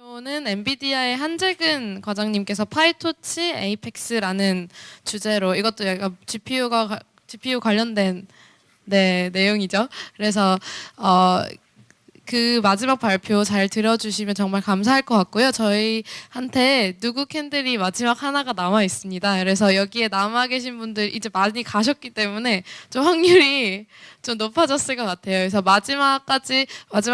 는 엔비디아의 한재근 과장님께서 파이토치 에이펙스라는 주제로 이것도 약간 GPU 관련된 내용이죠. 그래서 그 마지막 발표 잘 들어주시면 정말 감사할 것 같고요. 저희한테 누구 캔들이 마지막 하나가 남아 있습니다. 그래서 여기에 남아 계신 분들 이제 많이 가셨기 때문에 좀 확률이 좀 높아졌을 것 같아요. 그래서 마지막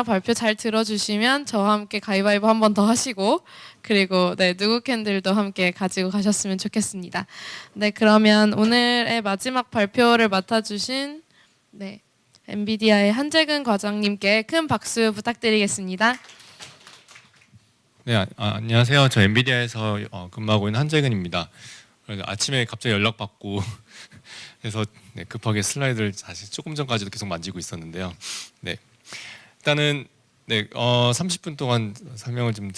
발표 잘 들어주시면 저와 함께 가위바위보 한 번 더 하시고 그리고 누구 캔들도 함께 가지고 가셨으면 좋겠습니다. 네, 그러면 오늘의 마지막 발표를 맡아주신 엔비디아의 한재근 과장님께 큰 박수 부탁드리겠습니다. 네, 안녕하세요. 저 엔비디아에서 근무하고 있는 한재근입니다. 아침에 갑자기 연락받고 그래서 급하게 슬라이드를 사실 조금 전까지도 계속 만지고 있었는데요. 일단은 30분 동안 설명을 좀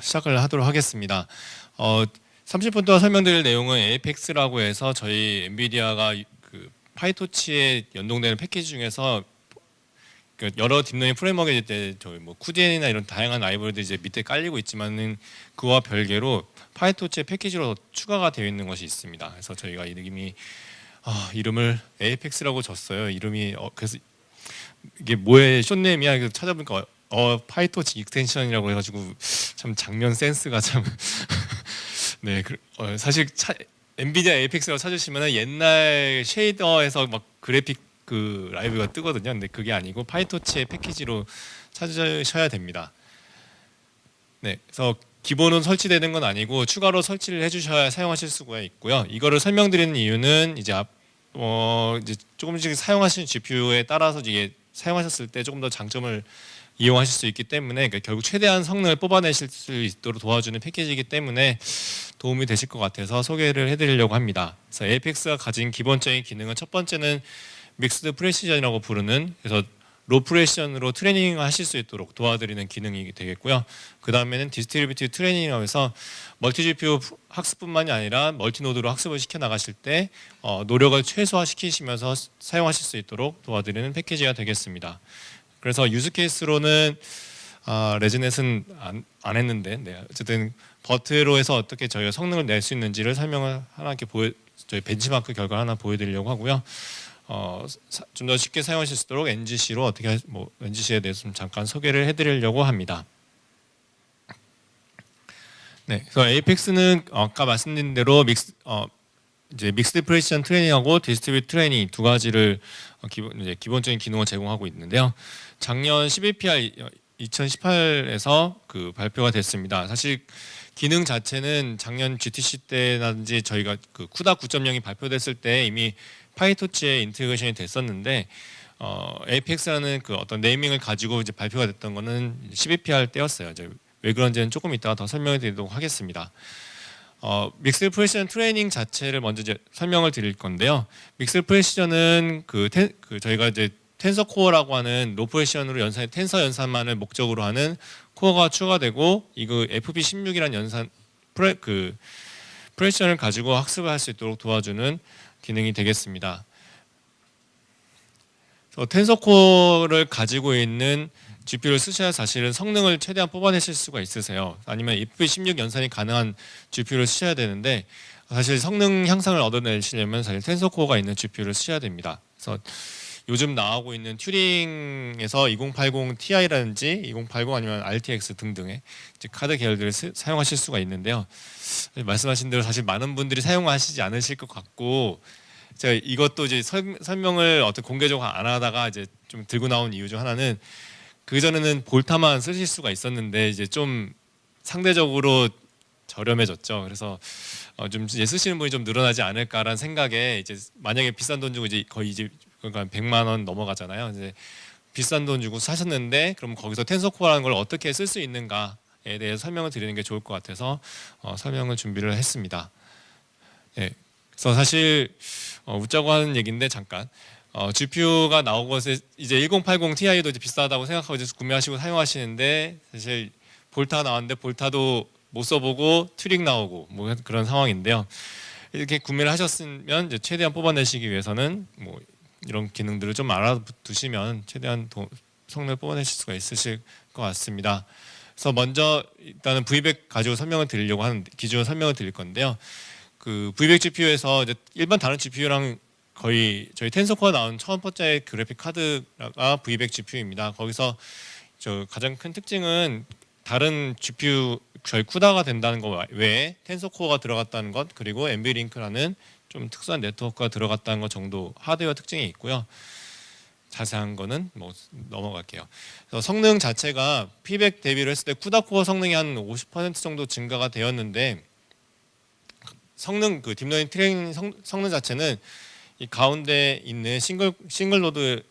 시작을 하도록 하겠습니다. 30분 동안 설명드릴 내용은 에이펙스라고 해서 저희 엔비디아가 파이토치에 연동되는 패키지 중에서 여러 딥러닝 프레임워크에 이제 저희 쿠디엔이나 이런 다양한 라이브러리들이 이제 밑에 깔리고 있지만은 그와 별개로 파이토치의 패키지로 추가가 되어 있는 것이 있습니다. 그래서 저희가 이름을 에이펙스라고 줬어요. 이름이 그래서 이게 뭐의 숏네임이야? 그래서 찾아보니까 파이토치 익스텐션이라고 해가지고 참 장면 센스가 참 사실 엔비디아 에이펙스라고 찾으시면 옛날 쉐이더에서 막 그래픽 라이브가 뜨거든요. 근데 그게 아니고 파이토치의 패키지로 찾으셔야 됩니다. 그래서 기본은 설치되는 건 아니고 추가로 설치를 해주셔야 사용하실 수가 있고요. 이거를 설명드리는 이유는 이제 조금씩 사용하시는 GPU에 따라서 이게 사용하셨을 때 조금 더 장점을 이용하실 수 있기 때문에 결국 최대한 성능을 뽑아내실 수 있도록 도와주는 패키지이기 때문에 도움이 되실 것 같아서 소개를 해드리려고 합니다. 그래서 에이펙스가 가진 기본적인 기능은 첫 번째는 믹스드 프레시전이라고 부르는 그래서 로 프레시전으로 트레이닝을 하실 수 있도록 도와드리는 기능이 되겠고요. 그 다음에는 디스트리뷰티브 트레이닝이라고 해서 멀티 GPU 학습뿐만이 아니라 멀티 노드로 학습을 시켜 나가실 때 노력을 최소화시키시면서 사용하실 수 있도록 도와드리는 패키지가 되겠습니다. 그래서 유즈 케이스로는 레즈넷은 안 했는데 어쨌든 버트로 해서 어떻게 저희가 성능을 낼 수 있는지를 설명을 하나씩 저희 벤치마크 결과를 하나 보여드리려고 하고요. 좀 더 쉽게 사용하실 수 있도록 NGC로 어떻게 NGC에 대해서 좀 잠깐 소개를 해드리려고 합니다. 그래서 에이펙스는 아까 말씀드린 대로 믹스드 프레시전 트레이닝하고 디스트리뷰트 트레이닝 두 가지를 기본적인 기능을 제공하고 있는데요. 작년 11PR 2018에서 발표가 됐습니다. 사실 기능 자체는 작년 GTC 때라든지 저희가 쿠다 9.0이 발표됐을 때 이미 파이토치에 인테그레이션이 됐었는데 에이펙스라는 어떤 네이밍을 가지고 이제 발표가 됐던 거는 12PR 때였어요. 왜 그런지는 조금 이따가 더 설명해 드리도록 하겠습니다. 믹스드 프레시전 트레이닝 자체를 먼저 이제 설명을 드릴 건데요. 믹스드 프레시전은 저희가 이제 텐서 코어라고 하는 로 프레시전으로 텐서 연산만을 목적으로 하는 코어가 추가되고 이거 FP16이라는 프레시전을 가지고 학습을 할 수 있도록 도와주는 기능이 되겠습니다. 텐서 코어를 가지고 있는 GPU를 쓰셔야 사실은 성능을 최대한 뽑아내실 수가 있으세요. 아니면 FP16 연산이 가능한 GPU를 쓰셔야 되는데 사실 성능 향상을 얻어내시려면 사실 텐서 코어가 있는 GPU를 쓰셔야 됩니다. 그래서 요즘 나오고 있는 튜링에서 2080 Ti라든지 2080 아니면 RTX 등등의 카드 계열들을 사용하실 수가 있는데요. 말씀하신 대로 사실 많은 분들이 사용하시지 않으실 것 같고 제가 이것도 이제 설명을 어떻게 공개적으로 안 하다가 이제 좀 들고 나온 이유 중 하나는 그전에는 볼타만 쓰실 수가 있었는데 이제 좀 상대적으로 저렴해졌죠. 그래서 좀 이제 쓰시는 분이 좀 늘어나지 않을까라는 생각에 이제 만약에 비싼 돈 주고 이제 거의 이제 그러니까 100만 원 넘어가잖아요. 이제 비싼 돈 주고 사셨는데 그럼 거기서 텐서코어라는 걸 어떻게 쓸 수 있는가에 대해서 설명을 드리는 게 좋을 것 같아서 설명을 준비를 했습니다. 그래서 사실 웃자고 하는 얘기인데 잠깐 GPU가 나오고 이제 1080 Ti도 이제 비싸다고 생각하고 이제 구매하시고 사용하시는데 사실 볼타 나왔는데 볼타도 못 써보고 튜링 나오고 그런 상황인데요. 이렇게 구매를 하셨으면 이제 최대한 뽑아내시기 위해서는 이런 기능들을 좀 알아두시면 최대한 성능을 뽑아내실 수가 있으실 것 같습니다. 그래서 먼저 일단은 V100 가지고 설명을 드리려고 하는 기준을 설명을 드릴 건데요. 그 V100 GPU에서 이제 일반 다른 GPU랑 거의 저희 텐서코어 나온 첫 번째 그래픽 카드가 V100 GPU입니다. 거기서 저 가장 큰 특징은 다른 GPU 저희 쿠다가 된다는 것 외에 텐서코어가 들어갔다는 것, 그리고 NVLink라는 좀 특수한 네트워크가 들어갔다는 것 정도 하드웨어 특징이 있고요. 자세한 거는 뭐 넘어갈게요. 그래서 성능 자체가 P100 대비를 했을 때 쿠다 코어 성능이 한 50% 정도 증가가 되었는데, 성능 그 딥러닝 트레이닝 성능 자체는 이 가운데 있는 싱글 노드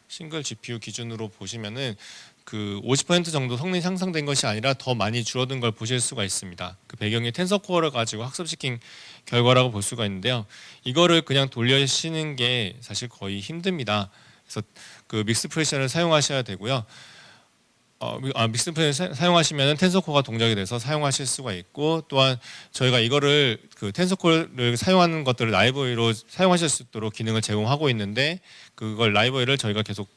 싱글 GPU 기준으로 보시면은 그 50% 정도 성능이 향상된 것이 아니라 더 많이 줄어든 걸 보실 수가 있습니다. 그 배경이 텐서 코어를 가지고 학습시킨 결과라고 볼 수가 있는데요. 이거를 그냥 돌려시는 게 사실 거의 힘듭니다. 그래서 그 믹스 프레셔를 사용하셔야 되고요. 믹스 프레셔를 사용하시면 텐서코어가 동작이 돼서 사용하실 수가 있고, 또한 저희가 이거를 그 텐서코어를 사용하는 것들을 라이브러리로 사용하실 수 있도록 기능을 제공하고 있는데, 그걸 라이브러리를 저희가 계속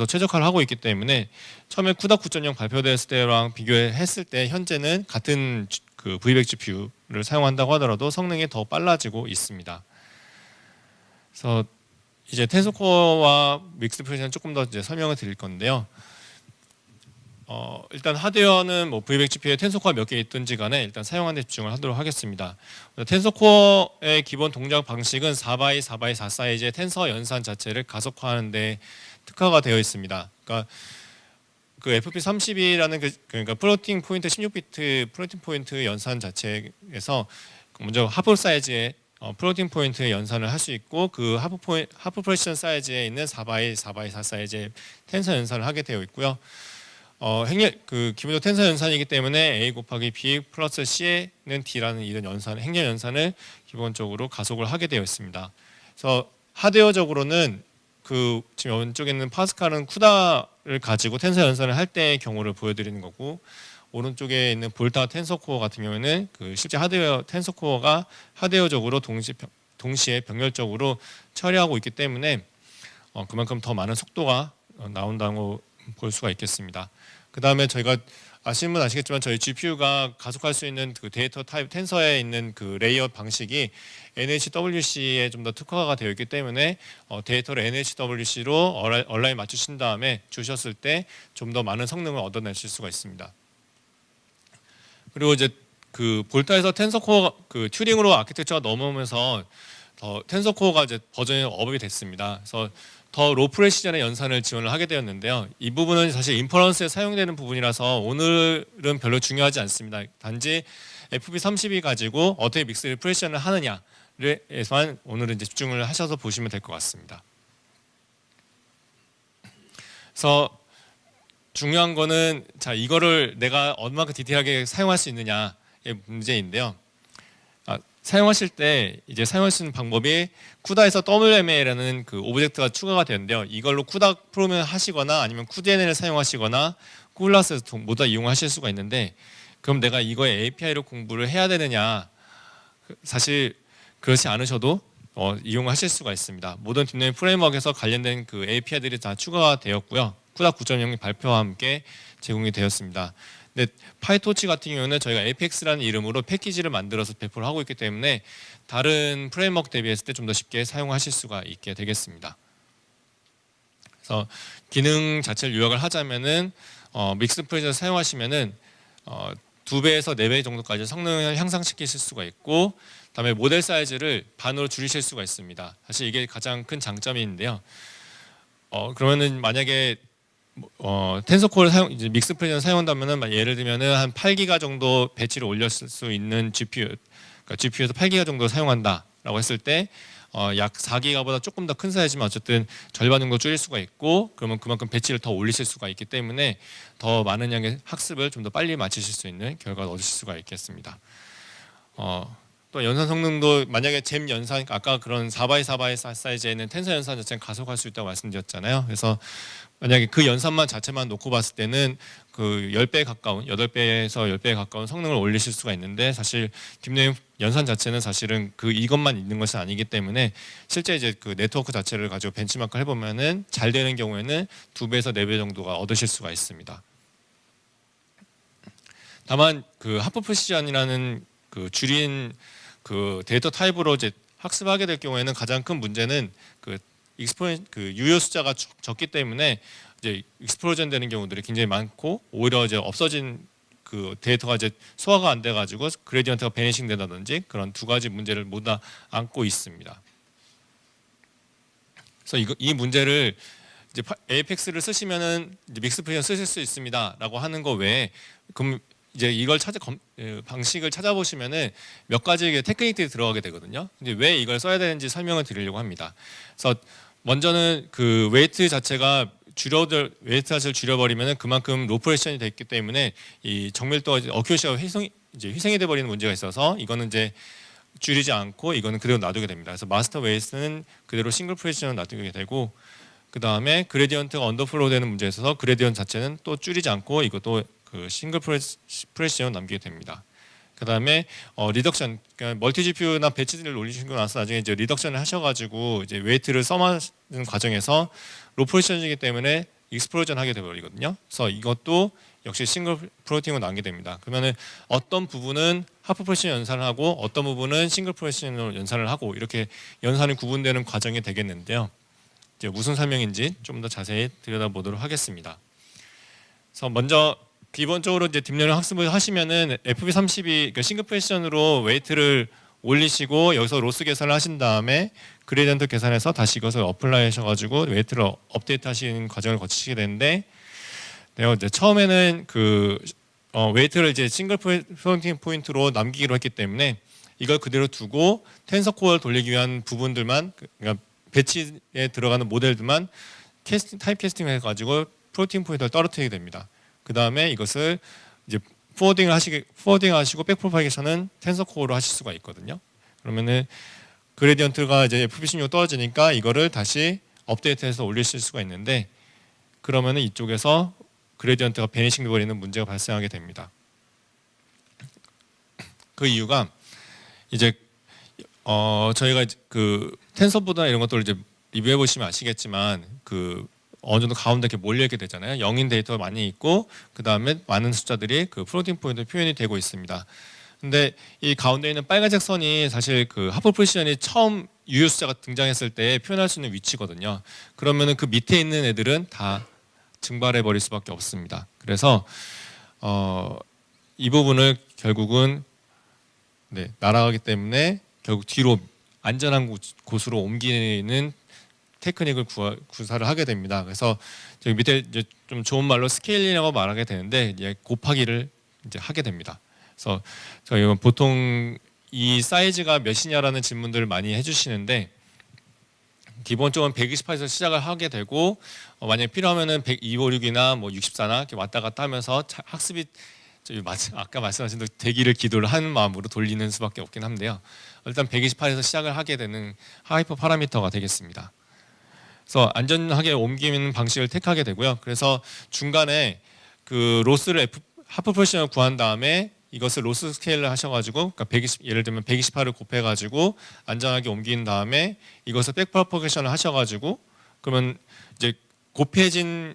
최적화를 하고 있기 때문에 처음에 쿠다 9.0 발표됐을 때랑 비교했을 때 현재는 같은 그 V100 GPU를 사용한다고 하더라도 성능이 더 빨라지고 있습니다. 그래서 이제 텐서코어와 믹스 프레셔는 조금 더 이제 설명을 드릴 건데요. 일단 하드웨어는 뭐 V100 GPU에 텐서코어 몇 개 있든지 간에 일단 사용하는 데 집중을 하도록 하겠습니다. 텐서코어의 기본 동작 방식은 4x4x4 사이즈의 텐서 연산 자체를 가속화하는 데 특화가 되어 있습니다. 그러니까 그 FP32라는 그러니까 플로팅 포인트 16비트 플로팅 포인트 연산 자체에서 먼저 하프 사이즈의 플로팅 포인트 연산을 할 수 있고, 그 하프 프레시션 사이즈에 있는 4x4x4 사이즈의 텐서 연산을 하게 되어 있고요. 그 기본적으로 텐서 연산이기 때문에 A 곱하기 B 플러스 C는 D라는 이런 행렬 연산을 기본적으로 가속을 하게 되어 있습니다. 그래서 하드웨어적으로는 그 지금 왼쪽에 있는 파스칼은 쿠다를 가지고 텐서 연산을 할 때의 경우를 보여드리는 거고, 오른쪽에 있는 볼타 텐서코어 같은 경우에는 그 실제 하드웨어 텐서코어가 하드웨어적으로 동시에 병렬적으로 처리하고 있기 때문에 그만큼 더 많은 속도가 나온다고 볼 수가 있겠습니다. 그 다음에 저희가 아시는 분 아시겠지만 저희 GPU가 가속할 수 있는 그 데이터 타입 텐서에 있는 그 레이어 방식이 NHWC에 좀 더 특화가 되어 있기 때문에 데이터를 NHWC로 얼라인 맞추신 다음에 주셨을 때 좀 더 많은 성능을 얻어내실 수가 있습니다. 그리고 이제 그 볼타에서 텐서코어 그 튜링으로 아키텍처가 넘어오면서 텐서코어가 이제 버전이 업이 됐습니다. 그래서 더 로 프레시전의 연산을 지원을 하게 되었는데요. 이 부분은 사실 인퍼런스에 사용되는 부분이라서 오늘은 별로 중요하지 않습니다. 단지 FP32 가지고 어떻게 믹스 프레시전을 하느냐에서만 오늘은 이제 집중을 하셔서 보시면 될 것 같습니다. 그래서 중요한 거는 자 이거를 내가 얼마큼 디테일하게 사용할 수 있느냐의 문제인데요. 사용하실 때 이제 사용할 수 있는 방법이 쿠다에서 WMA라는 그 오브젝트가 추가가 되는데요. 이걸로 쿠다 프로그램을 하시거나 아니면 쿠드NL을 사용하시거나 쿨라스에서 모두 다 이용하실 수가 있는데, 그럼 내가 이거에 API로 공부를 해야 되느냐? 사실 그렇지 않으셔도 이용하실 수가 있습니다. 모든 딥러닝 프레임워크에서 관련된 그 API들이 다 추가가 되었고요. 쿠다 9.0 발표와 함께 제공이 되었습니다. 근데 파이토치 같은 경우는 저희가 APEX라는 이름으로 패키지를 만들어서 배포를 하고 있기 때문에 다른 프레임워크 대비했을 때 좀 더 쉽게 사용하실 수가 있게 되겠습니다. 그래서 기능 자체를 요약을 하자면은 믹스 프레셔를 사용하시면은 2배에서 4배 정도까지 성능을 향상시키실 수가 있고, 그다음에 모델 사이즈를 반으로 줄이실 수가 있습니다. 사실 이게 가장 큰 장점인데요. 그러면은 만약에 텐서코어를 이제 믹스 프레셔를 사용한다면은 예를 들면은 한 8기가 정도 배치를 올렸을 수 있는 GPU, 그러니까 GPU에서 8기가 정도 사용한다라고 했을 때 약 4기가보다 조금 더 큰 사이즈지만 어쨌든 절반 정도 줄일 수가 있고, 그러면 그만큼 배치를 더 올리실 수가 있기 때문에 더 많은 양의 학습을 좀 더 빨리 마치실 수 있는 결과를 얻으실 수가 있겠습니다. 또 연산 성능도 만약에 잼 연산, 아까 그런 4x4x4 사이즈에 있는 텐서 연산 자체는 가속할 수 있다고 말씀드렸잖아요. 그래서 만약에 그 연산만 자체만 놓고 봤을 때는 그 10배에 가까운 8배에서 10배에 가까운 성능을 올리실 수가 있는데, 사실 딥러닝 연산 자체는 사실은 이것만 있는 것은 아니기 때문에 실제 이제 그 네트워크 자체를 가지고 벤치마크를 해보면은 잘 되는 경우에는 2배에서 4배 정도가 얻으실 수가 있습니다. 다만 그 하프 프리시전이라는 그 줄인 그 데이터 타입으로 이제 학습하게 될 경우에는 가장 큰 문제는 그 유효 숫자가 적기 때문에 이제 익스플로전 되는 경우들이 굉장히 많고, 오히려 이제 없어진 그 데이터가 이제 소화가 안 돼 가지고 그레디언트가 베니싱 된다든지 그런 두 가지 문제를 모두 다 안고 있습니다. 그래서 이 문제를 이제 에이펙스를 쓰시면은 이제 믹스 프리시전 쓰실 수 있습니다라고 하는 거 외에, 그럼 이제 이걸 방식을 찾아보시면은 몇 가지 테크닉들이 들어가게 되거든요. 이제 왜 이걸 써야 되는지 설명을 드리려고 합니다. 그래서 먼저는 그 웨이트 자체를 줄여버리면은 그만큼 로 프레션이 됐기 때문에 이 정밀도가 어큐시가 희생이 돼버리는 문제가 있어서, 이거는 이제 줄이지 않고 이거는 그대로 놔두게 됩니다. 그래서 마스터 웨이스는 그대로 싱글 프레션을 놔두게 되고, 그 다음에 그레디언트가 언더플로우 되는 문제에 있어서 그레디언트 자체는 또 줄이지 않고 이것도 그 싱글 프레션 남기게 됩니다. 그 다음에 리덕션, 그러니까 멀티 GPU나 배치들을 올리시고 나서 나중에 이제 리덕션을 하셔가지고 이제 웨이트를 써마는 과정에서 로 프레션이기 때문에 익스플로전 하게 되버리거든요. 그래서 이것도 역시 싱글 프로팅으로 남게 됩니다. 그러면은 어떤 부분은 하프 프레션 연산을 하고 어떤 부분은 싱글 프레션으로 연산을 하고, 이렇게 연산이 구분되는 과정이 되겠는데요. 이제 무슨 설명인지 좀 더 자세히 들여다보도록 하겠습니다. 그래서 먼저 기본적으로 이제 딥러닝 학습을 하시면은 FP32, 그러니까 싱글 프레션으로 웨이트를 올리시고 여기서 로스 계산을 하신 다음에 그레디언트 계산해서 다시 이것을 어플라이 하셔가지고 웨이트를 업데이트 하시는 과정을 거치시게 되는데, 이제 처음에는 그 웨이트를 이제 싱글 플로팅 포인트로 남기기로 했기 때문에 이걸 그대로 두고 텐서 코어를 돌리기 위한 부분들만, 그러니까 배치에 들어가는 모델들만 타입 캐스팅 해가지고 플로팅 포인트를 떨어뜨리게 됩니다. 그 다음에 이것을 이제 포워딩 하시고 백프로파게이션은 텐서 코어로 하실 수가 있거든요. 그러면은 그레디언트가 이제 FP16 떨어지니까 이거를 다시 업데이트해서 올리실 수가 있는데, 그러면은 이쪽에서 그레디언트가 베니싱 되버리는 문제가 발생하게 됩니다. 그 이유가 이제 저희가 그 텐서보다 이런 것들을 이제 리뷰해 보시면 아시겠지만, 그 어느 정도 가운데 이렇게 몰려 있게 되잖아요. 영인 데이터가 많이 있고 그 다음에 많은 숫자들이 그 플로팅 포인트 표현이 되고 있습니다. 근데 이 가운데 있는 빨간색 선이 사실 그 하프 프리시전이 처음 유효 숫자가 등장했을 때 표현할 수 있는 위치거든요. 그러면은 그 밑에 있는 애들은 다 증발해 버릴 수밖에 없습니다. 그래서 이 부분을 결국은 날아가기 때문에 결국 뒤로 안전한 곳으로 옮기는 테크닉을 구사를 하게 됩니다. 그래서 저기 밑에 이제 좀 좋은 말로 스케일링이라고 말하게 되는데, 이제 곱하기를 이제 하게 됩니다. 그래서 저희가 보통 이 사이즈가 몇이냐라는 질문들을 많이 해주시는데, 기본적으로 128에서 시작을 하게 되고 만약 필요하면은 10256이나 뭐 64나 이렇게 왔다 갔다 하면서 학습이 아까 말씀하신 대로 대기를 기도를 하는 마음으로 돌리는 수밖에 없긴 한데요. 일단 128에서 시작을 하게 되는 하이퍼 파라미터가 되겠습니다. 그래서 안전하게 옮기는 방식을 택하게 되고요. 그래서 중간에 그 로스를 하프 프레션을 구한 다음에 이것을 로스 스케일을 하셔가지고, 그러니까 예를 들면 128을 곱해가지고 안전하게 옮긴 다음에 이것을 백 프로퍼게이션을 하셔가지고, 그러면 이제 곱해진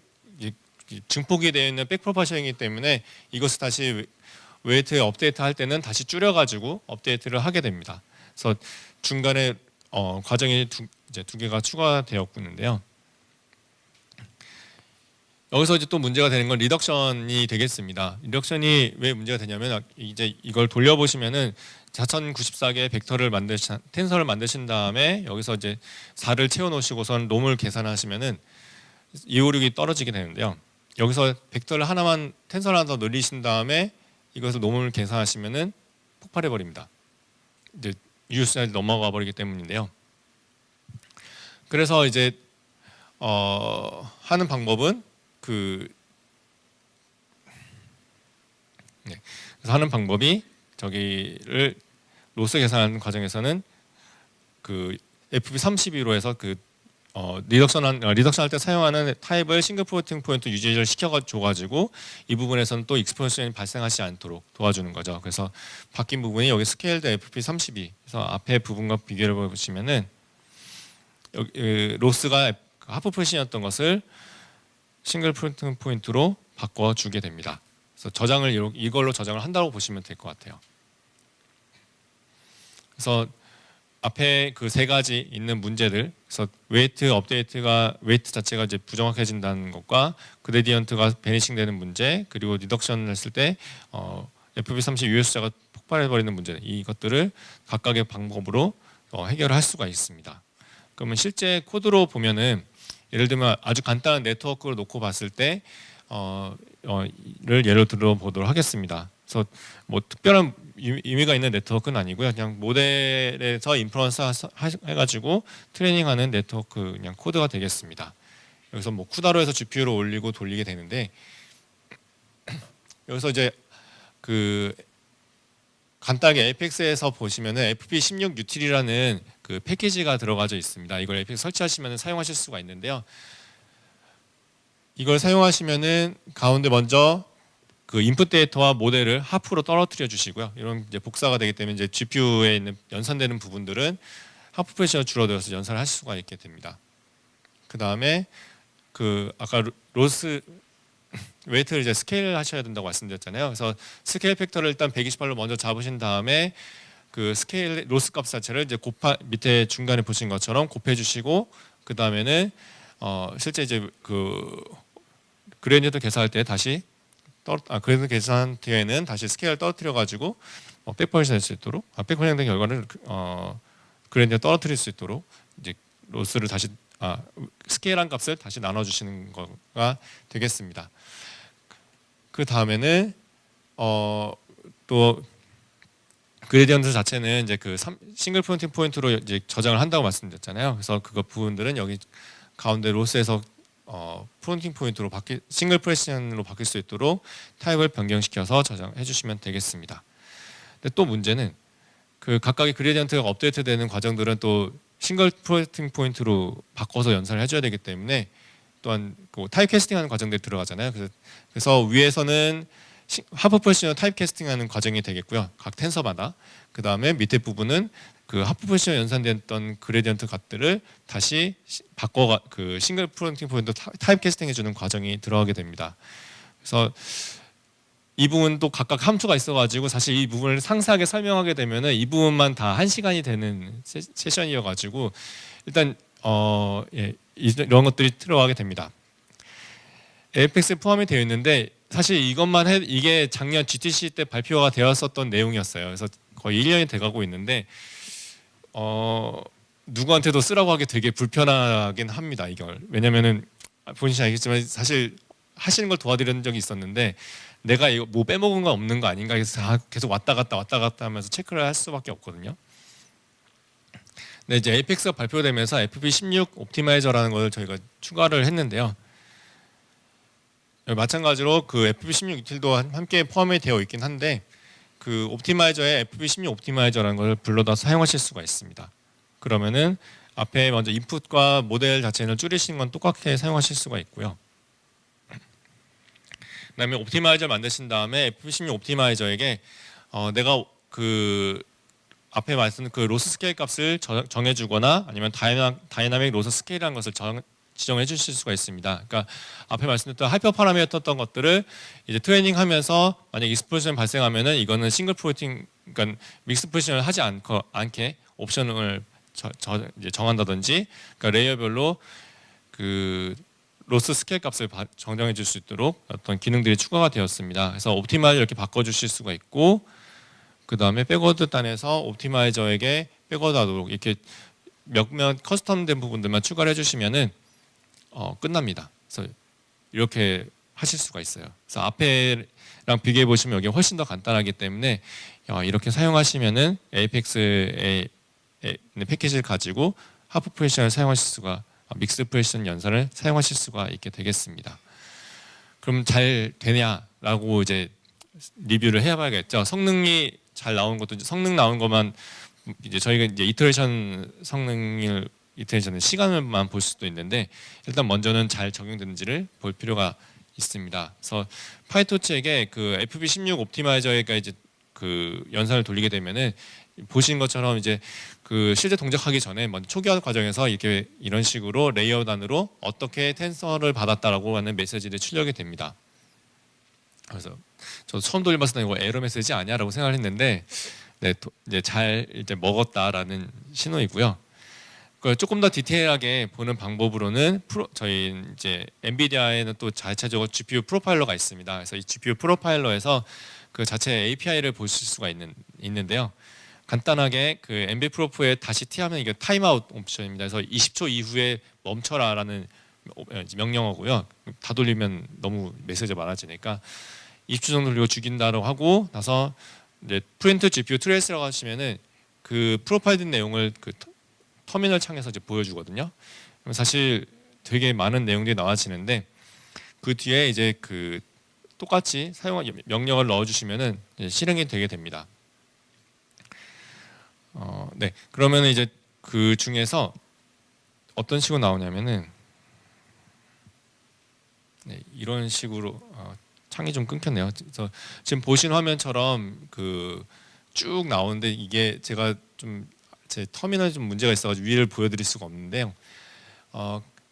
증폭이 되어 있는 백 프로퍼게이션이기 때문에 이것을 다시 웨이트 업데이트 할 때는 다시 줄여가지고 업데이트를 하게 됩니다. 그래서 중간에 과정이 두 개가 추가되었는데요. 여기서 이제 또 문제가 되는 건 리덕션이 되겠습니다. 리덕션이 왜 문제가 되냐면, 이제 이걸 돌려보시면은 4094개의 텐서를 만드신 다음에 여기서 이제 4를 채워 놓으시고선 롬을 계산하시면은 256이 떨어지게 되는데요. 여기서 벡터를 하나만 텐서를 하나 더 늘리신 다음에 이것을 롬을 계산하시면은 폭발해 버립니다. 이제 유효수준이 넘어가 버리기 때문인데요. 그래서 이제 하는 방법은 그래서 하는 방법이 저기를 로스 계산하는 과정에서는 그 FP32로 해서 그 리덕션 할 때 사용하는 타입을 싱글 플로팅 포인트 유지를 시켜줘가지고 이 부분에서는 또 익스플로션이 발생하지 않도록 도와주는 거죠. 그래서 바뀐 부분이 여기 스케일드 FP32. 그래서 앞에 부분과 비교를 보시면은 여기 로스가 하프 프레션이었던 것을 싱글 플로팅 포인트로 바꿔주게 됩니다. 그래서 이걸로 저장을 한다고 보시면 될 것 같아요. 그래서 앞에 그 세 가지 있는 문제들, 그래서 웨이트 자체가 이제 부정확해진다는 것과 그레디언트가 베니싱 되는 문제, 그리고 리덕션을 했을 때 FB30 유효 숫자가 폭발해버리는 문제, 이것들을 각각의 방법으로 해결할 수가 있습니다. 그러면 실제 코드로 보면은 예를 들면 아주 간단한 네트워크를 놓고 봤을 때 를 예로 들어 보도록 하겠습니다. 그래서 뭐 특별한 의미가 있는 네트워크는 아니고요. 그냥 모델에서 인퍼런스 해가지고 트레이닝하는 네트워크 그냥 코드가 되겠습니다. 여기서 뭐 쿠다로에서 GPU로 올리고 돌리게 되는데 여기서 이제 그 간단하게 에이펙스에서 보시면은 FP16 util이라는 그 패키지가 들어가져 있습니다. 이걸 에이펙스 설치하시면 사용하실 수가 있는데요. 이걸 사용하시면은 가운데 먼저 그 인풋 데이터와 모델을 하프로 떨어뜨려 주시고요. 이런 이제 복사가 되기 때문에 이제 GPU에 있는 연산되는 부분들은 하프 프레셔가 줄어들어서 연산을 하실 수가 있게 됩니다. 그 다음에 그 아까 로스 웨이트를 이제 스케일 하셔야 된다고 말씀드렸잖아요. 그래서 스케일 팩터를 일단 128로 먼저 잡으신 다음에 그 스케일 로스 값 자체를 이제 밑에 중간에 보신 것처럼 곱해 주시고 그 다음에는 실제 이제 그 그레디언트 계산할 때 다시 그래도 계산 뒤에는 다시 스케일을 떨어뜨려 가지고 백퍼션 될 수 있도록 백퍼션 된 결과를 그레디언트 떨어뜨릴 수 있도록 이제 로스를 다시 스케일한 값을 다시 나눠 주시는 거가 되겠습니다. 그 다음에는 또 그레디언트 자체는 이제 그 싱글 플로팅 포인트로 이제 저장을 한다고 말씀드렸잖아요. 그래서 그거 부분들은 여기 가운데 로스에서 플로팅 포인트로 싱글 프레시션으로 바뀔 수 있도록 타입을 변경시켜서 저장해 주시면 되겠습니다. 근데 또 문제는 그 각각의 그레디언트가 업데이트되는 과정들은 또 싱글 플로팅 포인트로 바꿔서 연산을 해줘야 되기 때문에 또한 그 타입 캐스팅하는 과정들이 들어가잖아요. 그래서 위에서는 하프 프레시션 타입 캐스팅하는 과정이 되겠고요. 각 텐서마다. 그 다음에 밑에 부분은 그 하프 프레시션 연산됐던 그레디언트 값들을 다시 바꿔 그 싱글 플로팅 포인트 타입 캐스팅해주는 과정이 들어가게 됩니다. 그래서 이 부분도 각각 함수가 있어가지고 사실 이 부분을 상세하게 설명하게 되면은 이 부분만 다 1시간이 되는 세션이어가지고 일단 이런 것들이 들어가게 됩니다. 에이펙스에 포함이 되어 있는데 사실 이게 작년 GTC 때 발표가 되었었던 내용이었어요. 그래서 거의 1년이 돼가고 있는데 누구한테도 쓰라고 하기 되게 불편하긴 합니다. 이걸 왜냐면은 본인이 알겠지만 사실 하시는 걸 도와드리는 적이 있었는데 내가 이거 뭐 빼먹은 거 없는 거 아닌가 해서 계속 왔다 갔다 하면서 체크를 할 수밖에 없거든요. 근데 이제 에이펙스가 발표되면서 FP16 옵티마이저라는 걸 저희가 추가를 했는데요. 마찬가지로 그 FP16 유틸도 함께 포함이 되어 있긴 한데 그 옵티마이저에 FP16 옵티마이저라는 걸 불러다 사용하실 수가 있습니다. 그러면은 앞에 먼저 인풋과 모델 자체를 줄이시는 건 똑같게 사용하실 수가 있고요. 그다음에 옵티마이저를 만드신 다음에 FP16 옵티마이저에게 내가 그 앞에 말씀드린 그 로스 스케일 값을 정해주거나 아니면 다이나믹 로스 스케일이라는 것을 지정해 주실 수가 있습니다. 그러니까 앞에 말씀드렸던 하이퍼 파라미터였던 것들을 이제 트레이닝하면서 만약 익스플로전 발생하면은 이거는 싱글 프로팅, 그러니까 믹스 프로팅을 하지 않게 옵션을 이제 정한다든지, 그러니까 레이어별로 그 로스 스케일 값을 정정해 줄 수 있도록 어떤 기능들이 추가가 되었습니다. 그래서 옵티마이저 이렇게 바꿔 주실 수가 있고, 그 다음에 백워드 단에서 옵티마이저에게 백워드하도록 이렇게 몇몇 커스텀된 부분들만 추가를 해주시면은 끝납니다. 그래서 이렇게 하실 수가 있어요. 그래서 앞에랑 비교해 보시면 여기 훨씬 더 간단하기 때문에 이렇게 사용하시면은 에이펙스의 패키지를 가지고 하프 프레시션을 사용하실 수가, 믹스 프레시션 연산을 사용하실 수가 있게 되겠습니다. 그럼 잘 되냐라고 이제 리뷰를 해봐야겠죠. 성능이 잘 나온 것도 성능 나온 것만 이제 저희가 이제 이터레이션의 시간을만 볼 수도 있는데 일단 먼저는 잘 적용되는지를 볼 필요가 있습니다. 그래서 파이토치에게 그 FP16 옵티마이저가 이제 그 연산을 돌리게 되면은 보신 것처럼 이제 그 실제 동작하기 전에 먼저 초기화 과정에서 이런 식으로 레이어 단으로 어떻게 텐서를 받았다라고 하는 메시지를 출력이 됩니다. 그래서 저 처음 돌려봤을 때 이거 에러 메시지 아니야라고 생각을 했는데 네, 이제 잘 이제 먹었다라는 신호이고요. 그 조금 더 디테일하게 보는 방법으로는 저희 이제 엔비디아에는 또 자체적으로 GPU 프로파일러가 있습니다. 그래서 이 GPU 프로파일러에서 그 자체 API를 보실 수가 있는데요. 간단하게 그 NVPro프에 다시 T하면 이게 타임아웃 옵션입니다. 그래서 20초 이후에 멈춰라라는 명령어고요. 다 돌리면 너무 메시지가 많아지니까 20초 정도 돌리고 죽인다라고 하고 나서 이제 프린트 GPU 트레이스라고 하시면은 그 프로파일된 내용을 그 터미널 창에서 이제 보여주거든요. 그럼 사실 되게 많은 내용들이 나와지는데 그 뒤에 이제 그 똑같이 사용한 명령을 넣어주시면은 실행이 되게 됩니다. 네, 그러면 이제 그 중에서 어떤 식으로 나오냐면은 네, 이런 식으로 창이 좀 끊겼네요. 그래서 지금 보신 화면처럼 그 쭉 나오는데 이게 제가 좀 제 터미널에 좀 문제가 있어가지고 위를 보여드릴 수가 없는데요.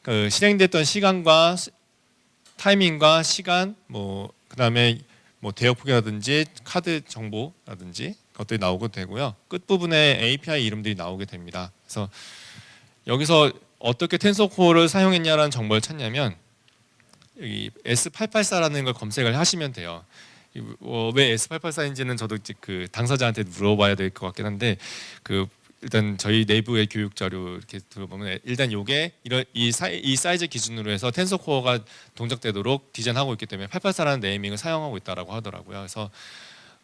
그 실행됐던 시간과 타이밍과 시간, 뭐 그다음에 뭐 대역폭이라든지 카드 정보라든지 것들이 나오게 되고요. 끝 부분에 API 이름들이 나오게 됩니다. 그래서 여기서 어떻게 텐서코어를 사용했냐라는 정보를 찾냐면 여기 S884라는 걸 검색을 하시면 돼요. 왜 S884인지는 저도 이제 그 당사자한테 물어봐야 될 것 같긴 한데 그 일단 저희 내부의 교육 자료 이렇게 들어보면 일단 요게 이 사이즈 기준으로 해서 텐서코어가 동작되도록 디자인하고 있기 때문에 884라는 네이밍을 사용하고 있다라고 하더라고요. 그래서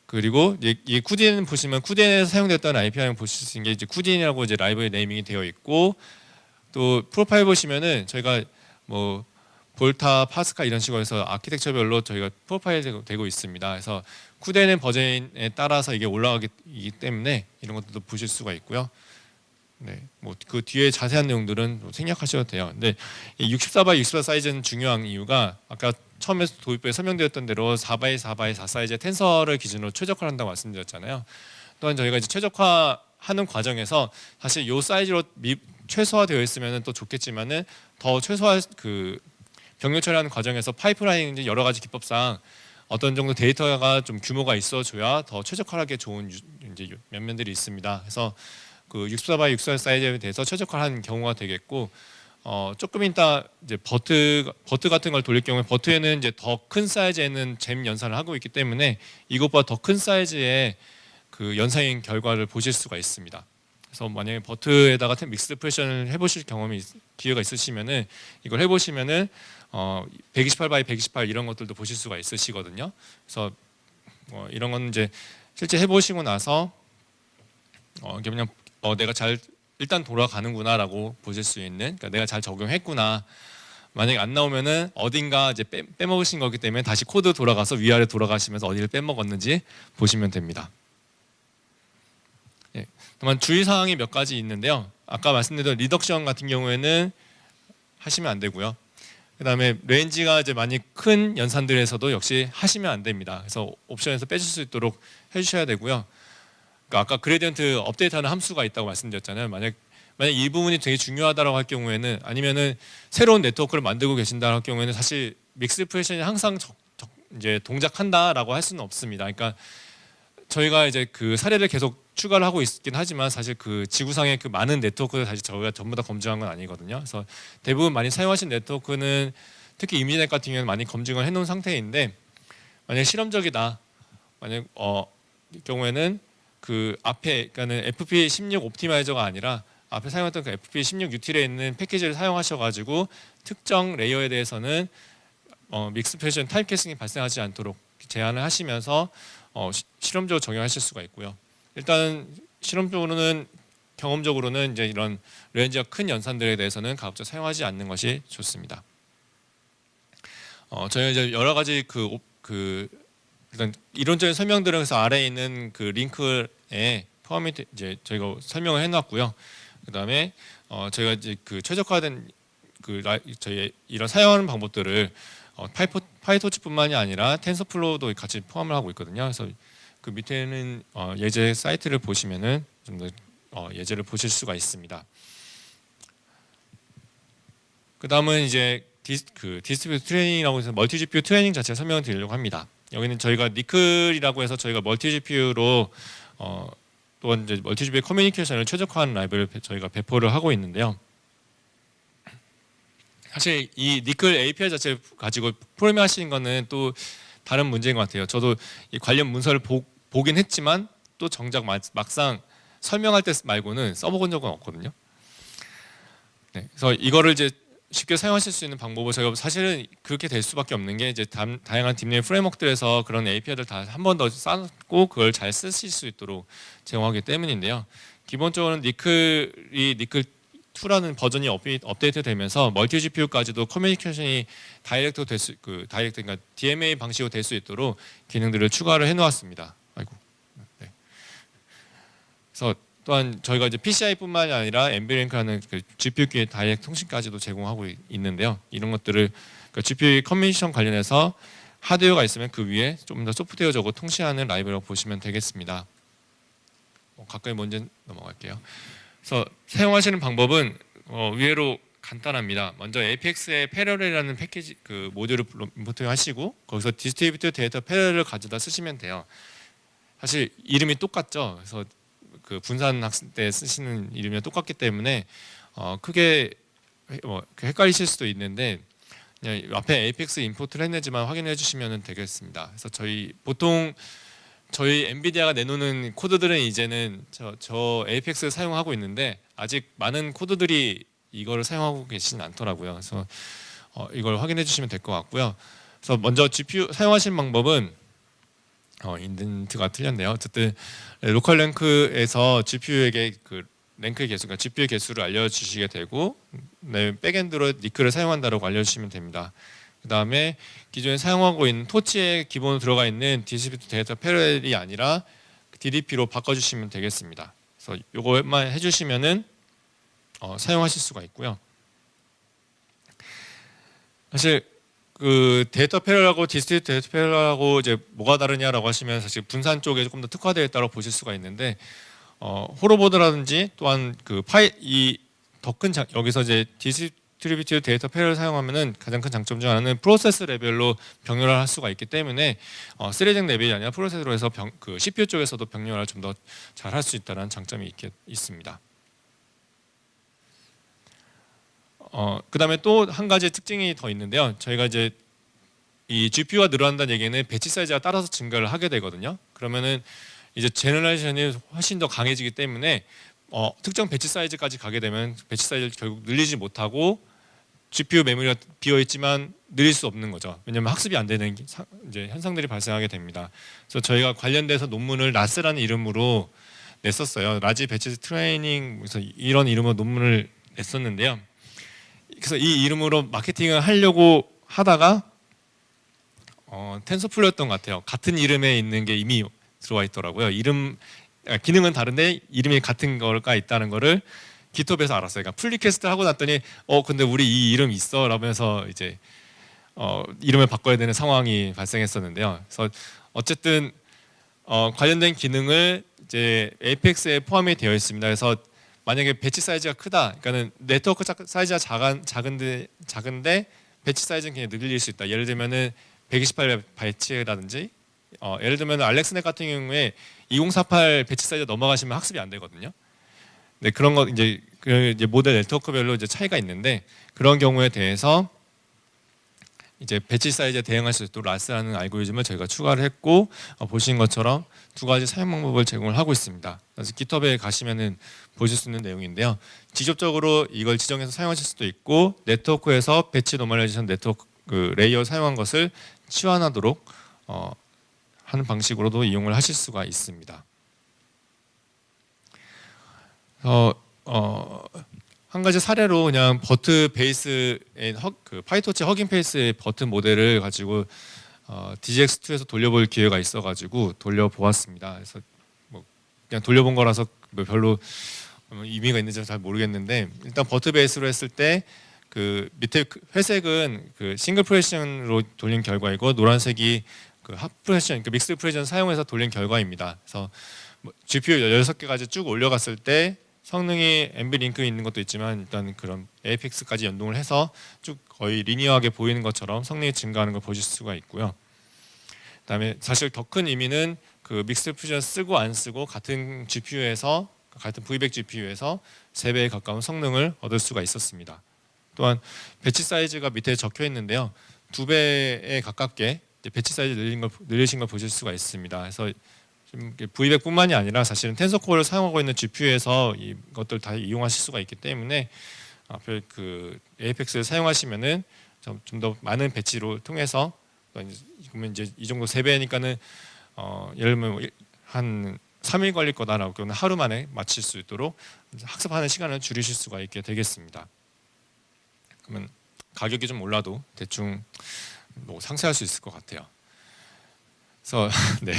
그리고 이 쿠디엔 보시면 쿠디엔에서 사용됐던 API를 보실 수 있는 게 이제 쿠디엔이라고 이제 라이브러리 네이밍이 되어 있고 또 프로파일 보시면은 저희가 뭐 볼타, 파스카 이런 식으로 해서 아키텍처별로 저희가 프로파일 되고 있습니다. 그래서 쿠덴의 버전에 따라서 이게 올라가기 때문에 이런 것들도 보실 수가 있고요. 네, 뭐 그 뒤에 자세한 내용들은 생략하셔도 돼요. 근데 이 64x 64 사이즈는 중요한 이유가 아까 처음에 도입부에 설명드렸던 대로 4x 4x 4 사이즈의 텐서를 기준으로 최적화를 한다고 말씀드렸잖아요. 또한 저희가 이제 최적화하는 과정에서 사실 이 사이즈로 최소화되어 있으면 또 좋겠지만은 더 최소화 그 병렬 처리하는 과정에서 파이프라인 여러 가지 기법상 어떤 정도 데이터가 좀 규모가 있어줘야 더 최적화하게 좋은 이제 면면들이 있습니다. 그래서 그 64x 64 사이즈에 대해서 최적화한 경우가 되겠고 조금 이따 이제 버트 같은 걸 돌릴 경우에 버트에는 이제 더 큰 사이즈에는 잼 연산을 하고 있기 때문에 이것보다 더 큰 사이즈의 그 연산인 결과를 보실 수가 있습니다. 그래서 만약에 버트에다가 믹스 프레션을 해보실 기회가 있으시면은 이걸 해보시면은 128x 128 이런 것들도 보실 수가 있으시거든요. 그래서 이런 건 이제 실제 해보시고 나서 이게 그냥 내가 잘 일단 돌아가는구나라고 보실 수 있는, 그러니까 내가 잘 적용했구나. 만약에 안 나오면은 어딘가 이제 빼먹으신 거기 때문에 다시 코드 돌아가서 위아래 돌아가시면서 어디를 빼먹었는지 보시면 됩니다. 예, 다만 주의사항이 몇 가지 있는데요. 아까 말씀드렸던 리덕션 같은 경우에는 하시면 안 되고요. 그다음에 레인지가 이제 많이 큰 연산들에서도 역시 하시면 안 됩니다. 그래서 옵션에서 빼줄 수 있도록 해주셔야 되고요. 그러니까 아까 그레디언트 업데이트하는 함수가 있다고 말씀드렸잖아요. 만약 이 부분이 되게 중요하다고 할 경우에는 아니면은 새로운 네트워크를 만들고 계신다 할 경우에는 사실 믹스 프레션이 항상 이제 동작한다라고 할 수는 없습니다. 그러니까 저희가 이제 그 사례를 계속 추가를 하고 있긴 하지만 사실 그 지구상의 그 많은 네트워크를 사실 저희가 전부 다 검증한 건 아니거든요. 그래서 대부분 많이 사용하신 네트워크는 특히 이미지넷 같은 경우는 많이 검증을 해놓은 상태인데 만약 실험적이다, 만약 경우에는 그 앞에 그러니까는 FP16 옵티마이저가 아니라 앞에 사용했던 그 FP16 유틸에 있는 패키지를 사용하셔가지고 특정 레이어에 대해서는 믹스 프레션 타입캐스팅이 발생하지 않도록 제한을 하시면서 실험적으로 적용하실 수가 있고요. 일단 실험적으로는 경험적으로는 이제 이런 레인지가 큰 연산들에 대해서는 가급적 사용하지 않는 것이 좋습니다. 저희가 이제 여러 가지 일단 이론적인 설명들은 그래서 아래에 있는 그 링크에 포함이 이제 저희가 설명을 해놨고요. 그다음에 저희가 이제 그 최적화된 저희 이런 사용하는 방법들을 파이토치뿐만이 아니라 텐서플로우도 같이 포함을 하고 있거든요. 그래서 그 밑에는 예제 사이트를 보시면은 좀 더 예제를 보실 수가 있습니다. 그 다음은 이제 디스트리뷰트 트레이닝이라고 해서 멀티 GPU 트레이닝 자체 설명을 드리려고 합니다. 여기는 저희가 니클이라고 해서 저희가 멀티 GPU로 또한 이제 멀티 GPU 커뮤니케이션을 최적화한 라이브를 저희가 배포를 하고 있는데요. 사실 이 니클 API 자체를 가지고 프로그램하시는 거는 또 다른 문제인 것 같아요. 저도 이 관련 문서를 보긴 했지만 또 정작 막상 설명할 때 말고는 써본 적은 없거든요. 네, 그래서 이거를 이제 쉽게 사용하실 수 있는 방법은 저희가 사실은 그렇게 될 수밖에 없는 게 이제 다양한 딥레이 프레임워크들에서 그런 API들 다 한 번 더 쌓고 그걸 잘 쓰실 수 있도록 제공하기 때문인데요. 기본적으로는 니클 2라는 버전이 업데이트 되면서 멀티 GPU까지도 커뮤니케이션이 다이렉트 그러니까 DMA 방식으로 될 수 있도록 기능들을 추가를 해놓았습니다. 아이고. 네. 그래서 또한 저희가 이제 PCI뿐만이 아니라 NVLink라는 그 GPU끼리 다이렉트 통신까지도 제공하고 있는데요. 이런 것들을 그 GPU 커뮤니케이션 관련해서 하드웨어가 있으면 그 위에 좀 더 소프트웨어적으로 통신하는 라이브라고 보시면 되겠습니다. 가까이 먼저 넘어갈게요. 그래서 사용하시는 방법은 의외로 간단합니다. 먼저 APX의 패러렐이라는 패키지 그 모듈을 임포트하시고 거기서 디스트리뷰트 데이터 패러렐을 가져다 쓰시면 돼요. 사실 이름이 똑같죠. 그래서 그 분산 학습 때 쓰시는 이름이 똑같기 때문에 크게 헷갈리실 수도 있는데 그냥 앞에 APX 임포트를 했는지만 확인해 주시면 되겠습니다. 그래서 저희 엔비디아가 내놓는 코드들은 이제는 저 APX를 사용하고 있는데 아직 많은 코드들이 이거를 사용하고 계시진 않더라고요. 그래서 이걸 확인해 주시면 될 것 같고요. 그래서 먼저 GPU 사용하시는 방법은 인덴트가 틀렸네요. 어쨌든 로컬 랭크에서 GPU에게 그 랭크의 개수, 그러니까 GPU의 개수를 알려주시게 되고 백엔드로 니클을 사용한다고 알려주시면 됩니다. 그 다음에 기존에 사용하고 있는 토치에 기본으로 들어가 있는 디스트리뷰트 데이터 패러렐이 아니라 DDP로 바꿔주시면 되겠습니다. 그래서 이것만 해주시면은 사용하실 수가 있고요. 사실 그 데이터 패러렐하고 디스트리뷰트 데이터 패러렐하고 이제 뭐가 다르냐라고 하시면 사실 분산 쪽에 조금 더 특화되어 있다고 보실 수가 있는데 호로보드라든지 또한 그 이 더 큰 여기서 이제 디스트리뷰트 데이터 패러렐 사용하면은 가장 큰 장점 중 하나는 프로세스 레벨로 병렬을 할 수가 있기 때문에 스레딩 레벨이 아니라 프로세스로 해서 그 CPU 쪽에서도 병렬을 좀 더 잘 할 수 있다는 장점이 있습니다. 그다음에 또 한 가지 특징이 더 있는데요. 저희가 이제 이 GPU가 늘어난다는 얘기는 배치 사이즈가 따라서 증가를 하게 되거든요. 그러면은 이제 제너레이션이 훨씬 더 강해지기 때문에 특정 배치 사이즈까지 가게 되면 배치 사이즈를 결국 늘리지 못하고 GPU 메모리가 비어 있지만 늘릴 수 없는 거죠. 왜냐하면 학습이 안 되는 이제 현상들이 발생하게 됩니다. 그래서 저희가 관련돼서 논문을 라스라는 이름으로 냈었어요. 라지 배치 트레이닝 그래서 이런 이름으로 논문을 냈었는데요. 그래서 이 이름으로 마케팅을 하려고 하다가 텐서플로였던 것 같아요. 같은 이름에 있는 게 이미 들어와 있더라고요. 기능은 다른데 이름이 같은 거가 있다는 거를 깃허브에서 알았어요. 그러니까 풀리퀘스트 하고 났더니 근데 우리 이 이름 있어 라면서 이제 이름을 바꿔야 되는 상황이 발생했었는데요. 그래서 어쨌든 관련된 기능을 이제 에이펙스에 포함이 되어 있습니다. 그래서 만약에 배치 사이즈가 크다, 그러니까는 네트워크 사이즈가 작은데 배치 사이즈는 그냥 늘릴 수 있다. 예를 들면은 128바이트라든지 예를 들면 알렉스넷 같은 경우에 2048 배치 사이즈 넘어가시면 학습이 안 되거든요. 네, 그런 거 이제 모델 네트워크별로 이제 차이가 있는데 그런 경우에 대해서 이제 배치 사이즈에 대응할 수 있도록 라스라는 알고리즘을 저희가 추가를 했고 보신 것처럼 두 가지 사용 방법을 제공을 하고 있습니다. 그래서 깃허브에 가시면은 보실 수 있는 내용인데요. 직접적으로 이걸 지정해서 사용하실 수도 있고 네트워크에서 배치 노멀라이제이션 네트워크 그 레이어 사용한 것을 치환하도록 하는 방식으로도 이용을 하실 수가 있습니다. 한 가지 사례로 그냥 버트 베이스의 그 파이토치 허깅 페이스의 버튼 모델을 가지고 DGX2에서 돌려볼 기회가 있어가지고 돌려보았습니다. 그래서 뭐 그냥 돌려본 거라서 별로 의미가 있는지 잘 모르겠는데 일단 버트 베이스로 했을 때 그 밑에 회색은 그 싱글 프레션으로 돌린 결과이고 노란색이 그 핫 프레션, 그 믹스 프레션 사용해서 돌린 결과입니다. 그래서 뭐 GPU 16개까지 쭉 올려갔을 때 성능이 NVLink 있는 것도 있지만 일단 그런 APX까지 연동을 해서 쭉 거의 리니어하게 보이는 것처럼 성능이 증가하는 걸 보실 수가 있고요. 그다음에 사실 더 큰 의미는 그 믹스 퓨전 쓰고 안 쓰고 같은 GPU에서 같은 V100 GPU에서 3배에 가까운 성능을 얻을 수가 있었습니다. 또한 배치 사이즈가 밑에 적혀 있는데요. 2배에 가깝게 배치 사이즈 늘리신 걸 보실 수가 있습니다. 그래서 V100뿐만이 아니라 사실은 텐서코어를 사용하고 있는 GPU에서 이것들 다 이용하실 수가 있기 때문에 앞에 그 에이펙스를 사용하시면은 좀 더 많은 배치로 통해서 그러면 이제 이 정도 3배니까는 예를 들면 한 3일 걸릴 거다라고 하면 하루 만에 마칠 수 있도록 학습하는 시간을 줄이실 수가 있게 되겠습니다. 그러면 가격이 좀 올라도 대충 뭐 상쇄할 수 있을 것 같아요. 그래서 네,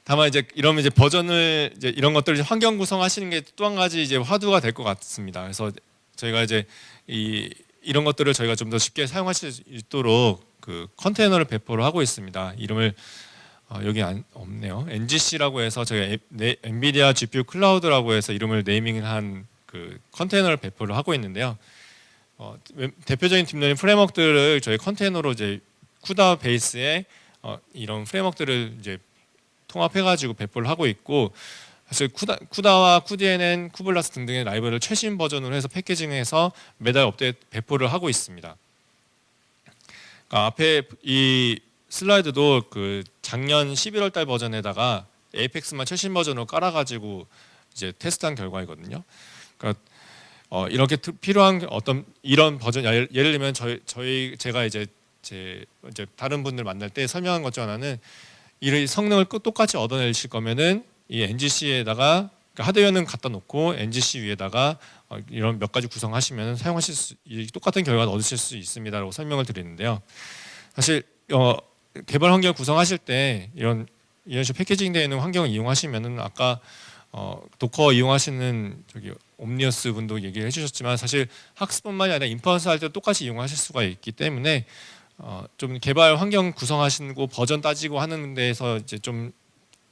다만 이제 이러면 이제 버전을 이제 이런 것들을 환경 구성하시는 게 또 한 가지 이제 화두가 될 것 같습니다. 그래서 저희가 이제 이런 것들을 저희가 좀 더 쉽게 사용하실 수 있도록 그 컨테이너를 배포를 하고 있습니다. 이름을 여기 없네요. NGC라고 해서 저희가 엔비디아 GPU 클라우드라고 해서 이름을 네이밍을 한 그 컨테이너를 배포를 하고 있는데요. 대표적인 딥러닝 프레임워크들을 저희 컨테이너로 이제 쿠다 베이스에 이런 프레임워크들을 이제 통합해가지고 배포를 하고 있고, 사실 쿠다와 쿠디에는 쿠블라스 등등의 라이브러리를 최신 버전으로 해서 패키징해서 매달 업데이트 배포를 하고 있습니다. 그러니까 앞에 이 슬라이드도 그 작년 11월달 버전에다가 에이펙스만 최신 버전으로 깔아가지고 이제 테스트한 결과이거든요. 그러니까 이렇게 필요한 어떤 이런 버전, 예를 들면 제가 이제 다른 분들 만날 때 설명한 것 중 하나는 이 성능을 똑같이 얻어내실 거면은 이 NGC에다가 그러니까 하드웨어는 갖다 놓고 NGC 위에다가 이런 몇 가지 구성하시면 사용하실 똑같은 결과를 얻으실 수 있습니다라고 설명을 드리는데요. 사실 개발 환경 구성하실 때 이런 식으로 패키징되어 있는 환경을 이용하시면은 아까 도커 이용하시는 저기 옴니어스 분도 얘기를 해주셨지만 사실 학습뿐만이 아니라 인퍼런스 할 때 똑같이 이용하실 수가 있기 때문에 좀 개발 환경 구성하시고 버전 따지고 하는 데에서 이제 좀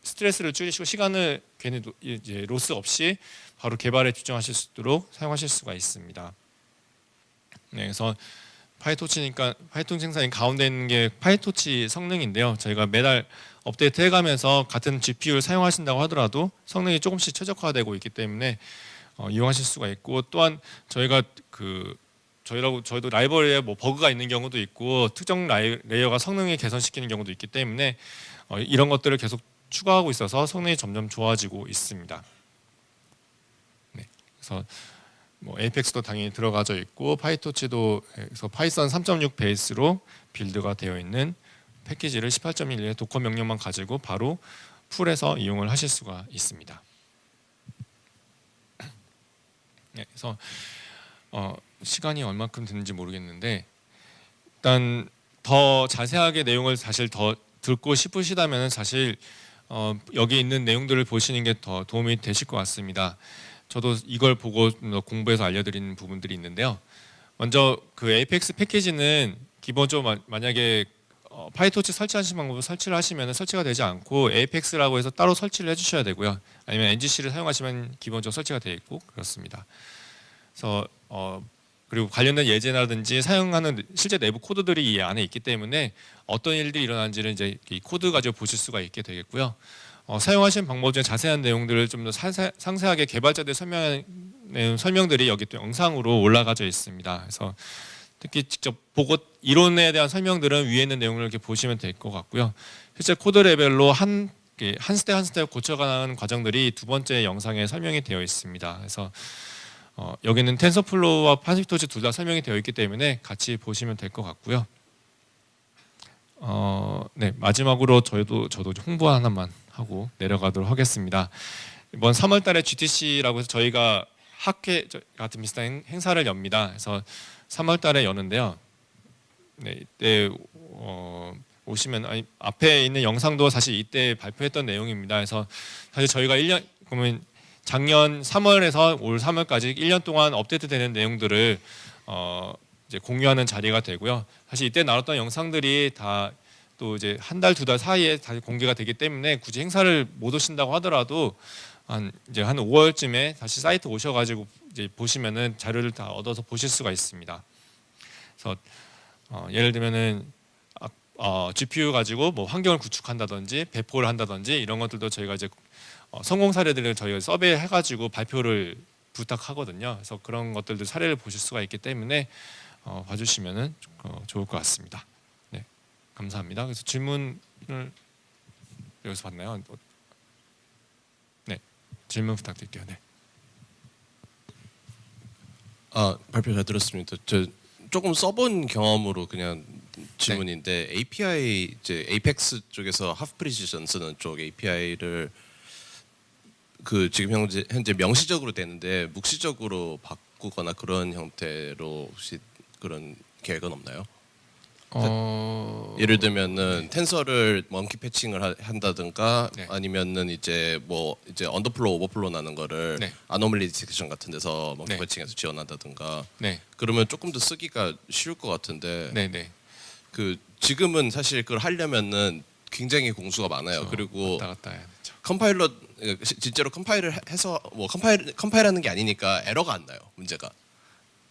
스트레스를 줄이시고 시간을 괜히 이제 로스 없이 바로 개발에 집중하실 수 있도록 사용하실 수가 있습니다. 네, 그래서 파이토치니까 파이톤 생산이 가운데 있는 게 파이토치 성능인데요. 저희가 매달 업데이트 해가면서 같은 GPU를 사용하신다고 하더라도 성능이 조금씩 최적화되고 있기 때문에 이용하실 수가 있고, 또한 저희가 저희도 라이브러리에 뭐 버그가 있는 경우도 있고 특정 레이어가 성능을 개선시키는 경우도 있기 때문에 이런 것들을 계속 추가하고 있어서 성능이 점점 좋아지고 있습니다. 네, 그래서 뭐 에이펙스도 당연히 들어가져 있고 파이토치도 그래서 파이썬 3.6 베이스로 빌드가 되어 있는 패키지를 18.1의 도커 명령만 가지고 바로 풀에서 이용을 하실 수가 있습니다. 네, 그래서 시간이 얼마큼 드는지 모르겠는데 일단 더 자세하게 내용을 사실 더 듣고 싶으시다면 사실 여기 있는 내용들을 보시는 게 더 도움이 되실 것 같습니다. 저도 이걸 보고 공부해서 알려드리는 부분들이 있는데요. 먼저 그 에이펙스 패키지는 기본적으로 만약에 파이토치 설치하신 방법을 설치를 하시면 설치가 되지 않고 에이펙스라고 해서 따로 설치를 해주셔야 되고요. 아니면 NGC를 사용하시면 기본적으로 설치가 되어 있고 그렇습니다. 그래서 그리고 관련된 예제라든지 사용하는 실제 내부 코드들이 이 안에 있기 때문에 어떤 일들이 일어나는지를 이제 이 코드 가지고 보실 수가 있게 되겠고요. 사용하시는 방법 중에 자세한 내용들을 좀 더 상세하게 개발자들 설명들이 여기 또 영상으로 올라가져 있습니다. 그래서 특히 직접 보고 이론에 대한 설명들은 위에 있는 내용을 이렇게 보시면 될 것 같고요. 실제 코드 레벨로 한 스텝 한 스텝 고쳐가는 과정들이 두 번째 영상에 설명이 되어 있습니다. 그래서 여기는 텐서플로우와 파이토치 둘 다 설명이 되어 있기 때문에 같이 보시면 될 것 같고요. 네, 마지막으로 저도 홍보 하나만 하고 내려가도록 하겠습니다. 이번 3월달에 GTC라고 해서 저희가 학회 같은 비슷한 행사를 엽니다. 그래서 3월달에 여는데요. 네, 이때 오시면 앞에 있는 영상도 사실 이때 발표했던 내용입니다. 그래서 사실 저희가 그러면 작년 3월에서 올 3월까지 1년 동안 업데이트되는 내용들을 이제 공유하는 자리가 되고요. 사실 이때 나눴던 영상들이 다 또 이제 한 달, 두 달 사이에 다시 공개가 되기 때문에 굳이 행사를 못 오신다고 하더라도 한 5월쯤에 다시 사이트 오셔가지고 이제 보시면은 자료를 다 얻어서 보실 수가 있습니다. 그래서 예를 들면은 GPU 가지고 뭐 환경을 구축한다든지 배포를 한다든지 이런 것들도 저희가 이제 성공 사례들을 저희가 서베이 해가지고 발표를 부탁하거든요. 그래서 그런 것들도 사례를 보실 수가 있기 때문에 봐주시면은 좋을 것 같습니다. 네, 감사합니다. 그래서 질문을 여기서 받나요? 네, 질문 부탁드릴게요. 네. 발표 잘 들었습니다. 저 조금 써본 경험으로 그냥 질문인데 API 이제 에이펙스 쪽에서 하프 프리시전 쓰는 쪽 API를 그 지금 현재 명시적으로 되는데 묵시적으로 바꾸거나 그런 형태로 혹시 그런 계획은 없나요? 예를 들면은 텐서를 먼키 패칭을 한다든가 네. 아니면은 이제 언더플로우 오버플로우 나는 거를 네. 아노멀리 디텍션 같은 데서 먼키 네. 패칭해서 지원한다든가 네, 그러면 조금 더 쓰기가 쉬울 것 같은데 네, 네. 그 지금은 사실 그걸 하려면은 굉장히 공수가 많아요. 그리고 왔다 갔다 해야 되죠. 컴파일러 실제로 컴파일을 해서 뭐 컴파일하는 게 아니니까 에러가 안 나요. 문제가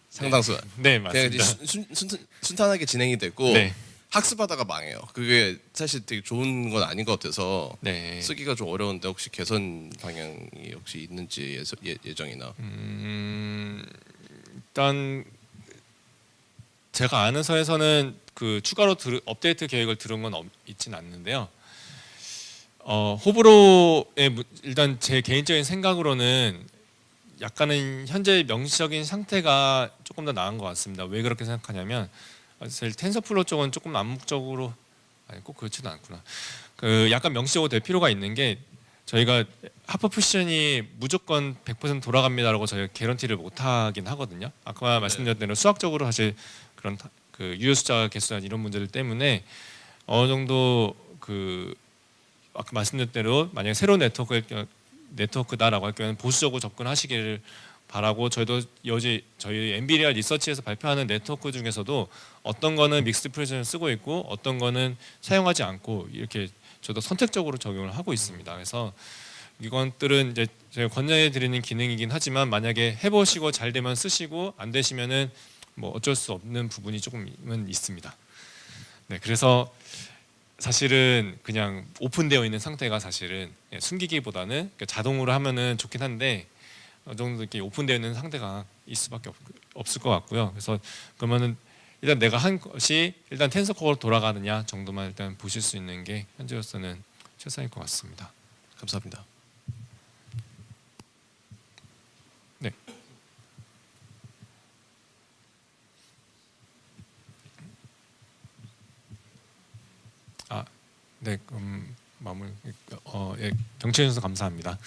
상당수가 네, 그냥 이제 맞습니다. 순탄하게 진행이 되고 네. 학습하다가 망해요. 그게 사실 되게 좋은 건 아닌 것 같아서 네. 쓰기가 좀 어려운데 혹시 개선 방향이 혹시 있는지 예정이나 일단 제가 아는 선에서는 그 추가로 업데이트 계획을 들은 건 있진 않는데요. 호불호의 일단 제 개인적인 생각으로는 약간은 현재 명시적인 상태가 조금 더 나은 것 같습니다. 왜 그렇게 생각하냐면 사실 텐서플로우 쪽은 조금 암묵적으로 아니 꼭 그렇지도 않구나. 그 약간 명시적으로 될 필요가 있는 게 저희가 하프 푸션이 무조건 100% 돌아갑니다라고 저희가 개런티를 못 하긴 하거든요. 아까 말씀드렸던 대로 수학적으로 사실 그런 그 유효 숫자 개수나 이런 문제들 때문에 어느 정도 그 아까 말씀드린 대로 만약에 새로운 네트워크다라고 할 경우에는 보수적으로 접근하시기를 바라고 저희도 저희 엔비디아 리서치에서 발표하는 네트워크 중에서도 어떤 거는 믹스드 프리즌을 쓰고 있고 어떤 거는 사용하지 않고 이렇게 저도 선택적으로 적용을 하고 있습니다. 그래서 이것들은 이제 제가 권장해 드리는 기능이긴 하지만 만약에 해보시고 잘 되면 쓰시고 안 되시면은 뭐 어쩔 수 없는 부분이 조금은 있습니다. 네, 그래서 사실은 그냥 오픈되어 있는 상태가 사실은 숨기기보다는 그러니까 자동으로 하면은 좋긴 한데 어느 정도 이렇게 오픈되어 있는 상태가 있을 수밖에 없을 것 같고요. 그래서 그러면은 일단 내가 한 것이 일단 텐서코어로 돌아가느냐 정도만 일단 보실 수 있는 게 현재로서는 최선일 것 같습니다. 감사합니다. 네. 네, 마무리. 예, 경청해 주셔서 감사합니다.